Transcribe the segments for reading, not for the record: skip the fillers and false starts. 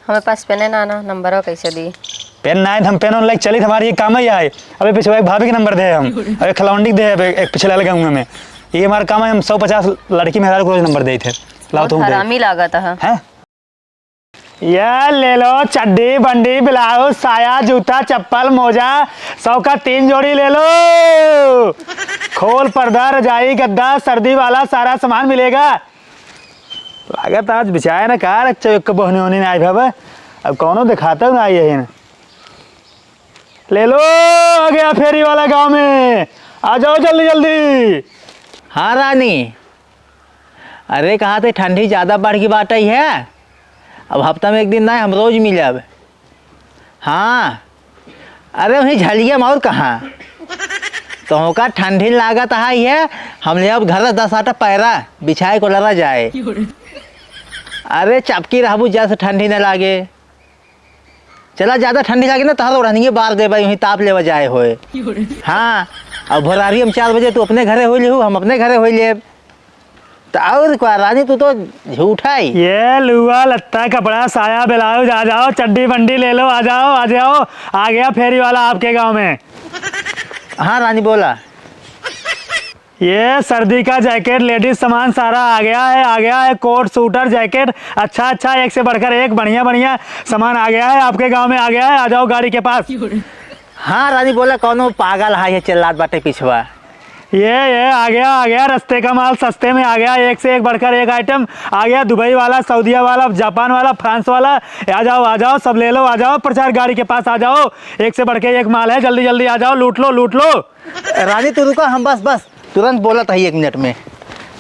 हमारे पास पेन है ना नंबर हो कैसे दी पेन ना हम पेन ऑनलाइन चली हमारी ये काम ही आए। अबे पिछले एक भाभी के नंबर दे हम अबे खलौंडी दे एक पिछले लगे हुए में ये हमारा काम है। हम 150 लड़की मेहरारू को रोज नंबर दे थे। लाओ तुम हरामी लागत है। ये ले लो चड्डी बंडी ब्लाउज साया जूता चप्पल मोजा 100 का 3 जोड़ी ले लो। खोल पर्दा रजाई गद्दा सर्दी वाला सारा सामान मिलेगा। लागत आज बिछाया ना कार अच्छा एक बहने होने नहीं आई भाई। अब कौनो दिखाता हूँ ना आई है ले लो आ गया फेरी वाला गांव में आ जाओ जल्दी जल्दी। हाँ रानी, अरे कहाँ थे ठंडी ज़्यादा बढ़ की बात ही है। अब हफ्ता में एक दिन ना हम रोज मिले अब। हाँ अरे वहीं झलिया और कहाँ तो का ठंडी लागत ही है। हम ले अब घर 10 आटा पैरा बिछाए को लड़ा जाए। अरे चपकी रहबू जैसे ठंडी न लागे। चला ज़्यादा ठंडी लागे ना तहर ओढ़निए बार दे भाई वहीं ताप ले जाए होए। हाँ अब भोरारी हम 4 बजे तू अपने घरे हो ले हम अपने घरे हो ले तो और क्या रानी तू तो झूठा ही। ये लुआ लत्ता कपड़ा साया ब्लाउज आ जाओ चड्डी बंडी ले लो आ जाओ आ गया फेरी वाला आपके गांव में। हाँ रानी बोला। ये सर्दी का जैकेट लेडीज सामान सारा आ गया है कोट सूटर जैकेट अच्छा एक से बढ़कर एक बढ़िया सामान आ गया है आपके गांव में आ गया है। आ जाओ गाड़ी के पास। हाँ रानी बोला कौनो पागल है चिल्लात बाटे पिछवा। ये आ गया रास्ते का माल सस्ते में आ गया एक से एक बढ़कर एक आइटम आ गया। दुबई वाला सऊदीया वाला जापान वाला फ्रांस वाला आ जाओ सब ले लो आ जाओ प्रचार गाड़ी के पास आ जाओ। एक से बढ़ के एक माल है जल्दी आ जाओ लूट लो। रानी तू रुका हम बस तुरंत बोला था 1 मिनट में।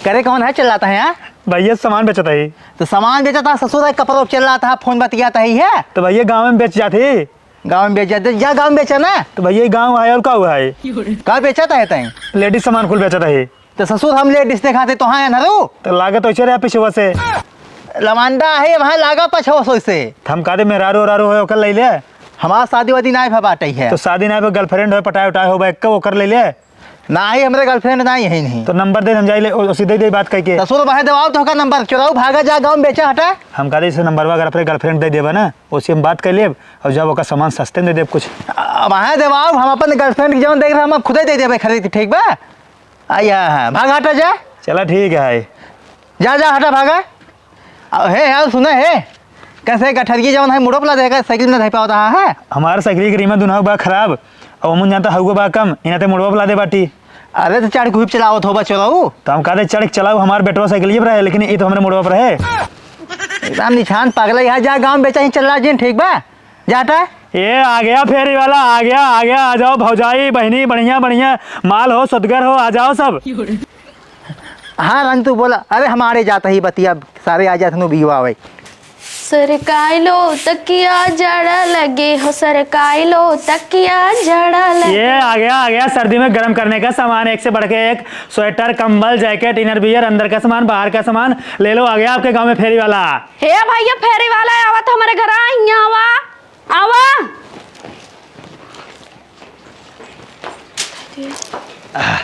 करे कौन है चिल्लाता है यहाँ। भैया सामान बेचता है तो सामान बेचा था ससुर है कपड़ा चिल्लाता है फोन बतियाता है। तो भैया गाँव में बेच जाती गाँव में बेच जाते या गाँव में बेचा ना तो भैया गाँव आया और क्या हुआ है कहाँ बेचा था तय लेडीज सामान कुल बेचता है। तो ससुर हम लेडीज दिखाते तो हाँ ना रो तो लागत तो रहा पिछुआ से लवांडा है वहाँ लागा पछवा सो से हम कहते मेहरारू हो कल ले ले। हमारा शादी वादी ना है बाटे है तो शादी ना गर्लफ्रेंड हो पटाए उठाए हो बैग वो कर ले ले ना ही हमारे गर्लफ्रेंड ना ही नहीं। तो नंबर दे हम जाइए सीधे दे बात कह के ससुर वहाँ दबाओ तो का नंबर चुराओ भागा जा गाँव में बेचा हटा। हम कहते इसे नंबर अगर अपने गर्लफ्रेंड दे देबा ना उसी हम बात कर ले और जब ओका सामान सस्ते में दे दे कुछ वहाँ दबाओ हम अपन गर्लफ्रेंड की जब देख रहे हम खुद ही दे देवे खरीद ठीक बा। आया हाँ भागा हटा जा। चला ठीक है जा हटा भागा। हे यार सुना है कैसे गठरिए जवन है मुड़ो पला देगा साइकिल में नहीं पाता है। हमारा साइकिल की रीमा दुना बा खराब और मुझे जानता हुआ बा कम इन्हें मुड़वा पला दे बाटी। अरे तो चढ़ खूब चलाओ थोबा चलाओ तो हम कहते चढ़ चलाओ हमारे बेटवा साइकिल पर है लेकिन ये तो हमारे मुड़वा पर है एकदम निशान पागल यहाँ जा गाँव बेचा ही चल रहा जिन ठीक बा जाटा। ये आ गया फेरी वाला आ गया आ जाओ भौजाई बहनी बढ़िया माल हो सदगर हो आ जाओ सब। हाँ रंग तू बोला। अरे हमारे जाता ही बतिया सारे आ जाते बीवा भाई। सरकाई लो तकिया जड़ा लगे हो सरकाई लो तकिया जड़ा लगे। ये आ गया सर्दी में गर्म करने का सामान एक से बढ़ के एक स्वेटर कंबल जैकेट इनर बियर अंदर का सामान बाहर का सामान ले लो। आ गया आपके गांव में फेरी वाला। हे भैया फेरी वाला आवा तो हमारे घर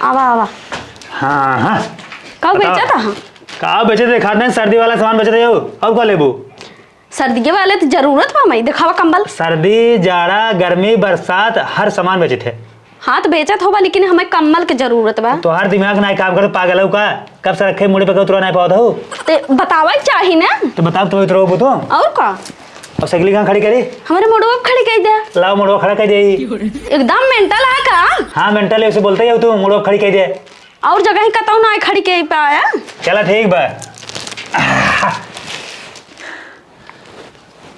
आवा। हाँ कब बेचा था कहा बेचे थे खाते हैं सर्दी वाला सामान बेचे थे अब क्या लेबू सर्दी के वाले तो जरूरत पा मैं दिखावा कंबल सर्दी जाड़ा गर्मी बरसात हर सामान बेचे थे। हाँ तो बेचा होगा लेकिन हमें कम्बल की जरूरत बा। तो हर दिमाग ना काम कर पागल हो का कब से रखे मुड़े पे उतरा नहीं पाता हो तो बतावा चाहिए ना तो बताओ तुम उतरो तो और का और साइकिल कहाँ खड़ी करी हमारे मुड़वा खड़ी कर दे। लाओ मुड़वा खड़ा कर दे एकदम मेंटल है का। हाँ मेंटल है उसे बोलते ही तू मुड़वा खड़ी कर दे और जगह ही कताऊ ना खड़ी के पाया। चला ठीक बा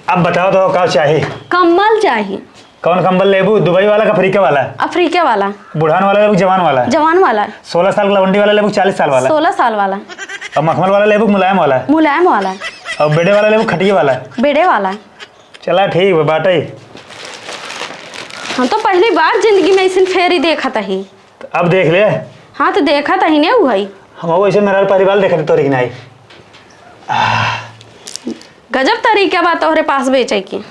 अब बताओ तो क्या चाहिए। कम्बल चाहिए। कौन कंबल लेबू दुबई वाला का अफ्रीका वाला। अफ्रीका वाला। बुढ़ान वाला लेबू जवान वाला। 16 साल का लवंडी वाला लेबू 40 साल वाला। 16 साल वाला। और मखमल वाला लेबू मुलायम वाला। और बेड़े वाला लेबू खटिया वाला। बेड़े वाला। चला ठीक है बाटा ही। हम तो पहली बार जिंदगी में ऐसी फेरी देखा था ही। अब देख ले। हाँ तो देखा था ही नहीं हुआ हम वैसे मेरा परिवार देखा तो लेकिन आई गजब तरीका बात तोहरे पास बेचे की। ये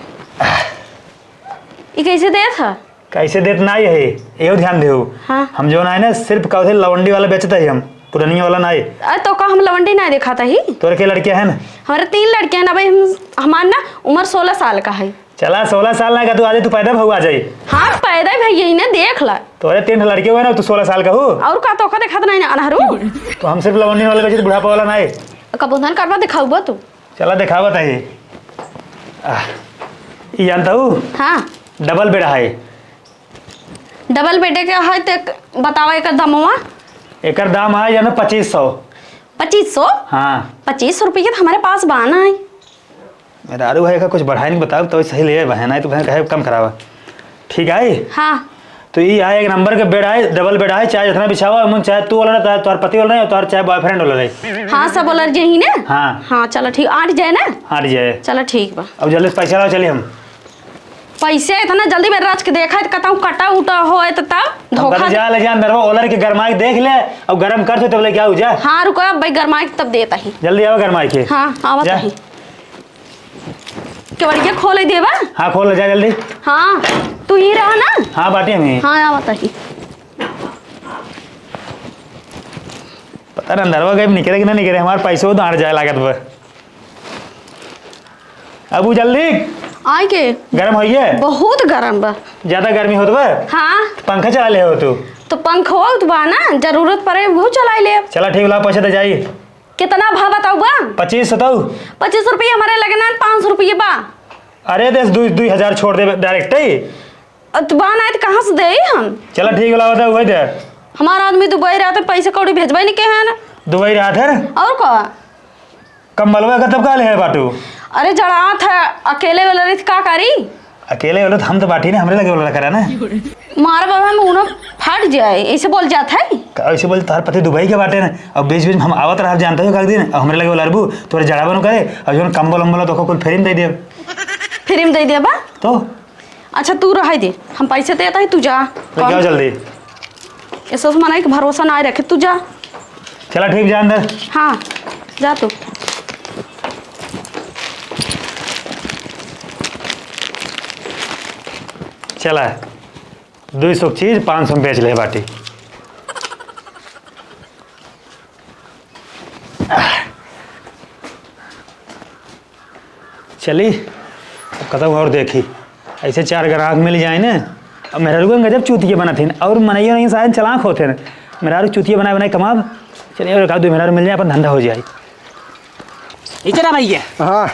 कैसे दे था कैसे देत ना है ये ध्यान दे। हाँ। हम जो ना है ना सिर्फ कौथे लवंडी वाला बेचता ही हम पुरानी वाला ना है। अरे तो का हम लवंडी नहीं देखा था ही। तोरे के लड़के हैं ना? हमारे 3 लड़के हैं ना भाई। हमार ना उम्र 16 साल का है। चला 16 साल ना का तू आज तू पैदा भऊ आ जाई। हाँ पैदा भाई यही ना देख ला। तोरे 3 लड़के हुए ना तू 16 साल का हो। और का तो का देखा नहीं ना अनहरू। तो हम सिर्फ लवंडी वाला बेचे बुढ़ापा वाला ना है। कबूतन करवा दिखाऊबा तू। चला दिखावत है ये जानता हूँ हाँ डबल बेड है। डबल बेडे के है तो बताओ एक दामवा। एक दाम है या 2500। 2500। हाँ 25 रुपये तो हमारे पास बहाना है। मेरा आरू भाई का कुछ बढ़ाई नहीं बताओ तो सही ले बहना है तो बहन कहे कम करावा। ठीक है हाँ तो ये है 1 नंबर के बेड है डबल बेड है चाहे जितना बिछावा मन चाहे तू वाला ना तुम्हारे पति वाला नहीं और चाहे बॉयफ्रेंड वाला नहीं। हाँ सब बोल यही ना। हाँ हाँ चलो ठीक 8 जाए ना। हाँ जाए चलो ठीक बा। अब जल्दी से पैसा लाओ चलिए हम। पैसे इतना जल्दी में राज के देखा है कहता हूँ कटा उटा हो है तो तब धोखा। जा ले जा अंदर वो ओलर के गरमाई देख ले अब गरम कर तो तब ले क्या हो जा। हाँ रुको अब भाई गरमाई तब देता ही। जल्दी आओ गरमाई के। हाँ आवत जा। ही केवड़िया खोल देवा। हाँ खोल जा जल्दी। हाँ तू ही रहा ना। हाँ बाटी हमें हाँ आवत ही। पता ना अंदर गए निकले कि ना निकले हमारे पैसे दाड़ जाए लागत पर। अबू जल्दी आए के गरम होइए। बहुत गरम बा। ज्यादा गर्मी हो तो हाँ पंखा चला ले हो तू। तो पंख हो तो बा ना जरूरत पड़े वो चला ले। चला ठीक ला पैसे दे जाइए। कितना भाव बताओ बा? 25 बताऊ। 25 रुपये हमारे लगना 500 रुपये बा। अरे देश 2,000 छोड़ दे डायरेक्ट ही। तो बा ना तो कहाँ से दे हम? चला ठीक ला बता वही दे। हमारा आदमी दुबई रहते पैसे कौड़ी भेजबे नहीं के है ना। दुबई रहा था और का कम्बलवा का तब का ले है बाटू। अरे जड़ा था अकेले वाला रही का करी। अकेले वाले तो हम तो बाटी ने हमरे लगे वाला करा ना। मारा बाबा में उन्हें फट जाए ऐसे बोल जाता है। ऐसे बोल तार पति दुबई के बाटे ना अब बीच बीच हम आवत रहा जानते हो दिन हमरे लगे वाला अरबू तोरे जड़ा बनो करे और जो कम्बल उम्बल तो कुल फ्री में दे दे। फ्री में दे दिया बा तो अच्छा तू रह दे हम पैसे देता है तू जा। क्या जल्दी ऐसा तो मना कि भरोसा ना रखे तू जा। चला ठीक जा अंदर। हाँ जा तू। चला 200 चीज 500 में बेच ले बाटी। चली कदम और देखी ऐसे 4 ग्राहक मिल जाए ना। अब मेरा रुको गजब चूतिया बना थे और मनइयो नहीं शायद चलाक होते ना मेरा चूतिया बनाए बनाए कमाब। चलिए और कहा मेरा मिल जाए अपन धंधा हो जाए। इचरा भैया हाँ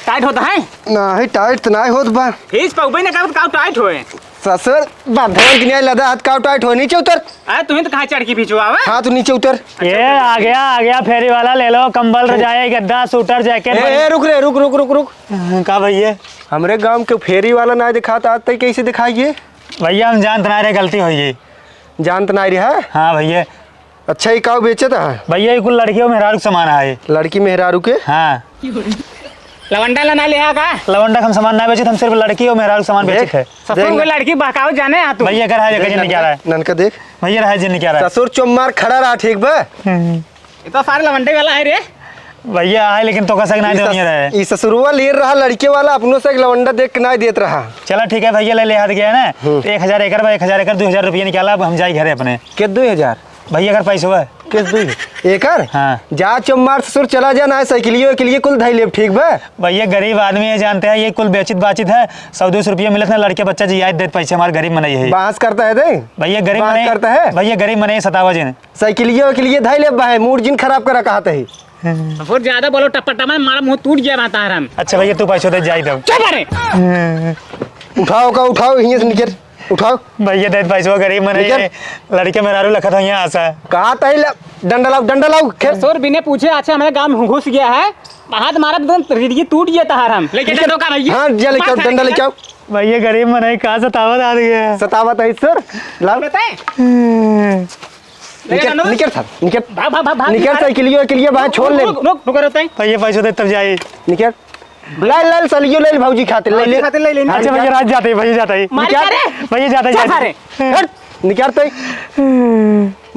टाइट होता है नहीं टाइट तो नहीं होत बा। फीस पौबे ना का टाइट होए। ससुर बांधवन के नहीं लदा हाथ का टाइट हो नीचे उतर। अरे तुम्हें तो कहाँ चढ़ के पीछे आवे। हाँ तू नीचे उतर। ये आ गया फेरी वाला ले लो कंबल रजाई गद्दा सूटर जैकेट। ए रुक रे रुक रुक रुक रुक। का भैया हमरे गांव के फेरी वाला ना दिखाता आज तक कैसे दिखाइए। भैया हम जानते ना रहे गलती हुई गई। जानत नहीं रहा। हाँ भैया अच्छा ये काव बेचत है। भैया ये कुल लड़कियों में रारुक सामान है। लड़की मेहरारू के। हाँ लवंडा लाना ले का लवंडा हम सामान ना बेचे हम सिर्फ लड़की और मेहरारू सामान बेचे थे। ससुर को लड़की बहकाओ जाने आ तू। भैया कर है जगह नहीं क्या रहा है। ननका देख भैया रहा है क्या रहा है। ससुर चुम्मार खड़ा रहा ठीक बा। ये तो सारे लवंडे वाला है रे। भैया है लेकिन तो का सक नहीं दे रहे। ई ससुरवा ले रहा लड़के वाला अपनों से लवंडा देख के नहीं देत रहा। चला ठीक है भैया ले हाथ गया ना 1000 एकड़ 1000 एकड़ 2000 रुपये निकाला अब हम जाए घरे अपने। के 2000 भैया अगर पैसे हुआ किस 2 एकड़। हाँ जा चुम्मार ससुर चला जा ना साइकिलियो के लिए कुल धाई लेब ठीक बा। भैया गरीब आदमी है जानते हैं ये कुल बेचित बाचित है 100-200 रुपये मिलते हैं लड़के बच्चा जी याद देते पैसे हमारे गरीब मनाई है। बांस करता है दे भैया गरीब बात मनाई करता है। भैया गरीब मनाई 57 जिन साइकिलियो के लिए धाई लेब बा है मूड जिन खराब करा कहता है। ससुर ज्यादा बोलो टपटा में मारा मुंह टूट गया बता हम। अच्छा भैया तू पैसे दे जाई दो। चुप रे उठाओ का उठाओ यहीं से निकल उठाओ। भैया दे पैसे गरीब मनाई है लड़के में रारू लखा था यहाँ आशा कहा तही डंडा लाओ खेल। ससुर बिना पूछे अच्छा हमारे गांव में घुस गया है हाथ मारा तो रिड़की टूट गया तार हम लेके चलो का भैया। हाँ जा लेके आओ डंडा लेके आओ। भैया गरीब मनाई कहाँ से तावत आ गया। सतावत है सर लाओ बताए निकल निकल सर निकल भाग भाग भाग निकल साइकिलियो के लिए बाहर छोड़ ले। रुक रुक रहता है भैया पैसे दे तब जाए। निकल लाल लाल सलियो ले भौजी खाते ले ले। खाते ले ले अच्छा भैया रात जाते भैया जाता है भैया जाता है निकलते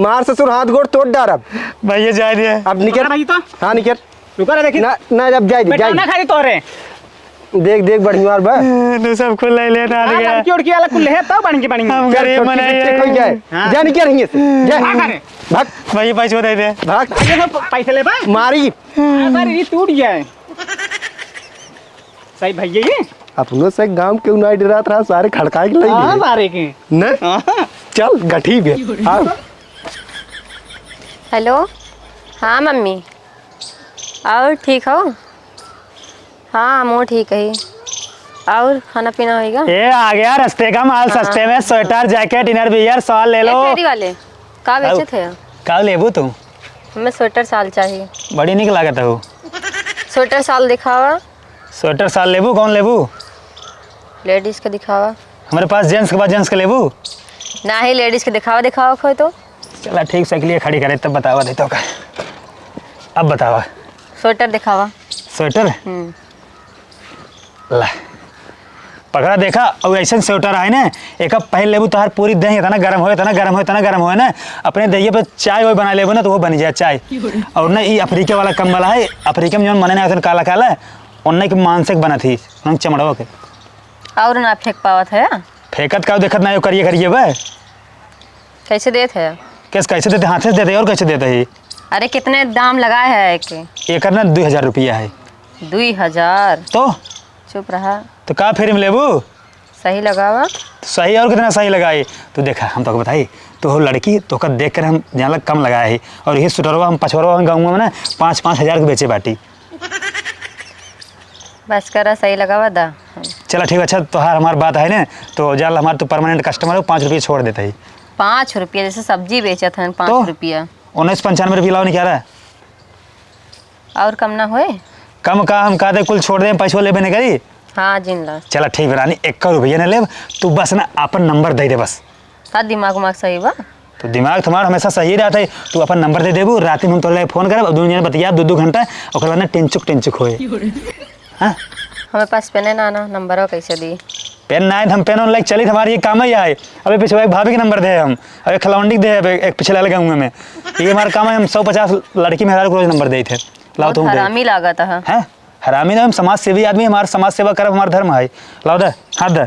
मार ससुर हाथ गोड़ तोड़ डार अब भैया जाए दिया अब निकल। भाई तो हाँ निकल रुको रे देखी ना ना अब जाए दे बेटा ना खाली तोरे देख देख बढ़िया बा तू सब खुल ले लेना आ गया लड़की उड़की वाला कुल है तो बन के बन हम गरीब मनाइए कोई जाए जा नहीं क्या रहेंगे से जा भाग भैया पैसे दे दे भाग आगे सब पैसे ले बा मारी अगर ये टूट जाए सही भैया ये अपनों से गांव क्यों नहीं डरात रहा सारे खड़का के हां लई सारे के न चल गठी भी आओ हेलो हाँ मम्मी और ठीक हो हाँ मुँह ठीक है और खाना पीना होएगा ये आ गया रास्ते का माल सस्ते में sweater jacket inner wear shawl ले लो फेरी वाले का बेचे थे का लेबू तू हमें स्वेटर साल चाहिए बड़ी निक लागत हो स्वेटर साल दिखावा स्वेटर साल लेबू कौन लेबू लेडीज के दिखावा हमारे पास जेंट्स के बाद जेंट्स के लेबू ना ही लेडीज के दिखावा खोए तो चला ठीक से के लिए खड़ी करे तब बतावा देता का अब बतावा स्वेटर दिखावा स्वेटर ला पकड़ा देखा और ऐसा स्वेटर है ना एक पहन लेबू तो हर पूरी दही इतना गर्म हो ना अपने दहिए पे चाय वो बना लेबू ना तो वो बन जाए चाय और ना ये अफ्रीका वाला कम्बल है अफ्रीका में जो मने ना काला काला उन्ने की मानसिक बना थी हम चमड़वा के और ना फेंक पावत है फेंकत का देखत ना करिए करिए बे कैसे देते है कैसे देते हाथ से देते और कैसे देते ही अरे कितने दाम लगाए है एक ना 2000 रुपया है 2000 तो चुप रहा तो का फिर लेबू सही लगावा सही और कितना सही लगाए तो देखा हम तो बताई तो हो लड़की तो का देख कर हम यहाँ लग कम लगाए है और ये स्वेटरवा हम पछवरवा गाँव में ना 5-5 हज़ार के बेचे बाटी बस करा सही लगावा दा चला ठीक अच्छा तो हमार बात है ना तो जाल हमारे तो परमानेंट कस्टमर हो 5 रुपये छोड़ देते ही 5 रुपया जैसे सब्जी बेचत है 5 तो? रुपया 1995 रुपये लाओ नहीं क्या रहा और कम ना होए कम का हम कहते कुल छोड़ दें पैसों लेबे नहीं करी हाँ जिन ला चला ठीक है रानी 1 रुपया नहीं लेब तू बस ना अपन नंबर दे दे बस हाँ दिमाग उमाग सही बा तो दिमाग तुम्हारा हमेशा सही रहता है तू अपन नंबर दे देबू रात में हम तोरे फोन करब दोनों जने बतिया 2-2 घंटा और बाद ना टेंचुक होए हाँ हमें पास पेन ना ना नंबर कैसे दी पेन ना हम पेन लाइक चली हमारी ये काम ही है अभी पिछले एक भाभी के नंबर दे हम अभी खलौंडी दे एक पिछले वाले गाँव में ये हमारा काम है हम 150 लड़की में 1000 को रोज नंबर दे थे लाओ तुम हरामी लागत है हैं हरामी ना हम समाज सेवी आदमी हमारा समाज सेवा करब हमारा धर्म है लाओ दे हाथ दे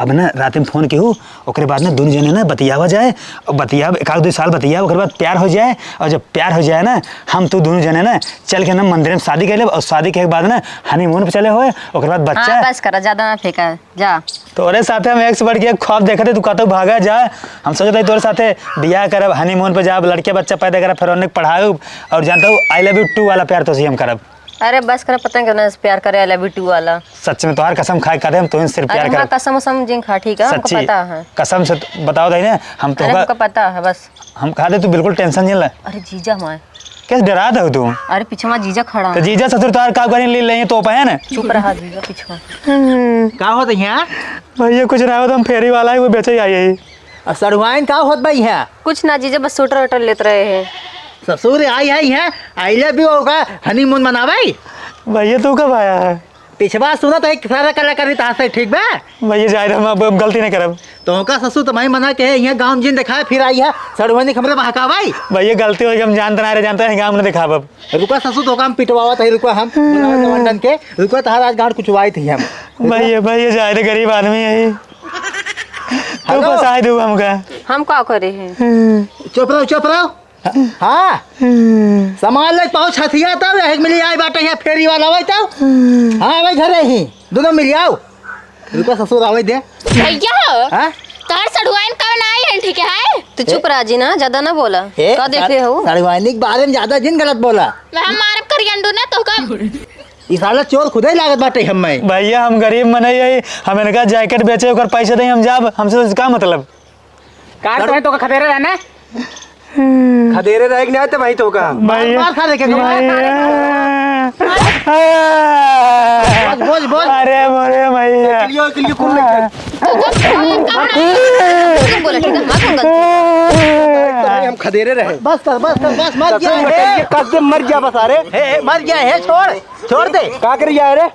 अब ना रात में फोन केहू ओकरे बाद ना दोनों जने ना बतियावा जाए और बतियाब 1-2 साल बतियाब ओकरे बाद प्यार हो जाए और जब प्यार हो जाए ना हम तो दोनों जने ना चल के ना मंदिर में शादी कर ले और शादी के बाद ना हनीमून पे चले हुए ओकरे बाद बच्चा हाँ, बस करा ज्यादा ना फेंका जा तोरे साथे हम एक से बढ़ के ख्वाब देखते थे तू कहते भागा जा हम सोचते थे तोरे साथे बियाह करब हनीमून पे जाब लड़के बच्चा पैदा करब फिर उन्हें पढ़ाऊब और जानता हूँ आई लव यू 2 वाला प्यार तो हम करब अरे बस करा पता नहीं प्यार करे आई लव यू 2 वाला सच में तोहार कसम खाए कहते हम तो सिर्फ प्यार अरे हाँ करब कसम उसम जिन खा ठीक है हमको सच्ची पता है कसम से बताओ दही ना हम तो अरे हमको पता है बस हम कहते तू बिल्कुल टेंशन नहीं ले अरे जीजा माए कैसे डरा दे तू अरे पीछे वहाँ जीजा खड़ा तो है जीजा ससुर तोहार का करें ले लें तो है ना चुप रहा जीजा पीछे का होत यहाँ भैया कुछ ना हो तो हम फेरी वाला है वो बेचे आई है और सरुआइन का होत भाई है कुछ ना जीजा बस स्वेटर वेटर लेते रहे हैं ससुर आई है आई लव यू होगा हनीमून मनावाई भैया तू कब आया है पिछवा सुना तो एक सारा कलाकारी तहां से ठीक बा भैया जाए हम अब गलती नहीं करब तो का ससुर तुम्हारी मना के यहाँ गाँव जिन दिखाए फिर आई है सरुआइन हमरे बहकावाई भैया गलती हो गई हम जानते ना रहे जानते हैं गाँव में दिखाब अब रुका ससुर तो काम पिटवावा था रुका हम लवंडन के रुका तहार आज गाँव कुछ थी हम भैया जाए रे गरीब आदमी है तू हेलो। फंसा दू हमका हम का करे हैं चुप रहो हाँ सामान ले पहुंच हथिया तब एक मिली आई बाटे यहाँ फेरी वाला आवे तब हाँ भाई घरे ही दोनों मिल आओ रुका ससुर आवे दे भैया हाँ तार सड़ुआइन का बनाई है ठीक है तो चुप रहा जी ना ज्यादा ना बोला का देखे हो सड़वानी के बारे में ज्यादा जिन गलत बोला मैं मारब करियंडू ना तो कम ये साला चोर खुदे लागत बाटे हम में भैया हम गरीब मनाई है हम इनका जैकेट बेचे ओकर पैसे दें हम जाब हमसे तो का मतलब कार तो है तो खदेरे रहना खदेरे रह नहीं आते वही तो का भैया मार खा लेके भैया बोल अरे मोरे भैया क्लियर कुल बोला ठीक है, मत गलती। तो भाई हम खदेरे रहे। बस कर मर गया ससुर है। ये कस दे मर जा बस अरे। मर गया है, छोड़ दे। का कर जा रे?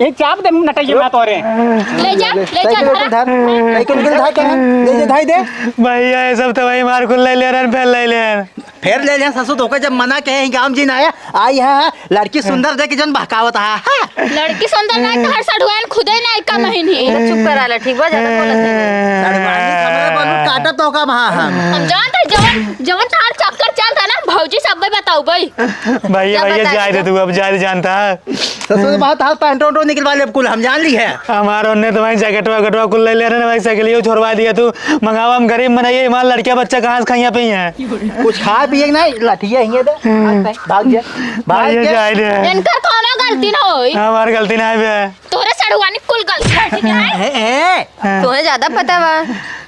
एक चाप दे नटैया मैं तोरे। ले जा साइकिल उठा धर। साइकिल उठा धर के ले जा धाई दे। भैया ये सब तो वही मार खुल ले ले रन फैल ले ले। फिर ले जा ससुर धोखा जब मना कहे गांव जी ना आया आई है लड़की सुंदर देख जन बहकावत है। लड़की सुंदर ना तो हर सड़ुआन खुदे ना का महीन ही चुप करा ला ठीक बा, ज्यादा बोलत नहीं। सड़वानी हमरे बोलू काटा तो का वहां हम जानते जवन तार चक्कर चलता ना भौजी सब बताओ भाई। भैया भैया जाए दे तू अब जाए जानता है। ससुर बहुत हाथ पैंट वोटो निकलवा ले कुल हम जान ली है। हमारा उन्हें तो भाई जैकेट वगैरह कुल ले ले रहे भाई साइकिल छोड़वा दिया तू मंगावा हम गरीब बनाइए माल लड़कियां बच्चा कहाँ से खाइया पे हैं। कुछ खा पिए नहीं लठिया हिंगे दे भाग जा भैया जाए दे। इनकर कोनो गलती ना होई, हमारी गलती ना है। तोरे सड़ुआनी कुल गलती है ठीक है। तुम्हें ज्यादा पता बा।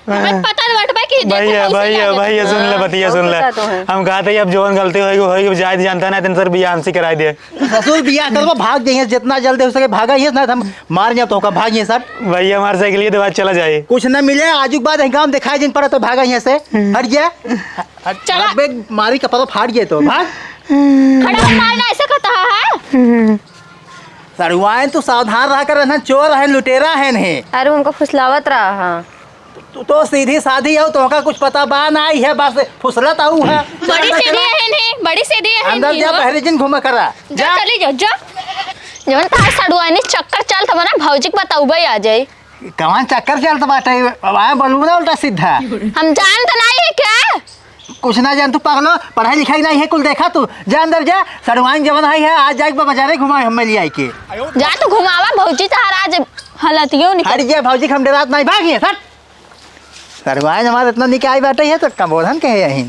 हमें पता नहीं बट भाई कि भैया भैया भैया सुन ले बतिया सुन ले। पता तो है। हम कहते अब जोन गलती होगी जाए जानता ना तेन सर बिया आंसी कराई दे। ससुर बिया करवा भाग जाइए जितना जल्दी हो सके भागा ही ना हम मार जाए तो का भागिए सब। भैया हमारे साइकिल ये दवा चला जाए। कुछ न मिले आजू बाद गांव दिखाई जिन पर तो भागा यहाँ से हट जा। चला। बेग मारी कपड़ा फाड़ गए तो भाग। खड़ा मारना ऐसा कहता है। सड़ुआन तू सावधान रह कर रहना, चोर है लुटेरा है नहीं। अरे उनको फुसलावत रहा। हाँ तू तो सीधी साधी हो तो का कुछ पता बा नहीं है बस फुसलत आऊ है। बड़ी सीधी है नहीं, बड़ी सीधी है अंदर नहीं जा हो। पहले दिन घूम करा जा चली जा जा। जवन तार सड़ुआनी चक्कर चलता बना भौजी के बताऊ भाई आ जाए। कौन चक्कर चलता बाटे अब आया बोलू ना उल्टा सीधा। हम जानते नहीं है क्या। कुछ ना जान तू पागलो पढ़ाई लिखाई नहीं है कुल देखा तू जा अंदर जा। सड़ुआन जवन है आज जाके बाजारे घुमा हम ले आई के जा तू घुमावा भौजी तार आज हालत यो निकल। हट जा भौजी हम डरात नहीं भागिए सट। सड़ुआन हमारे इतना निकाय बाटे है तो कबोधन कहे यहीं।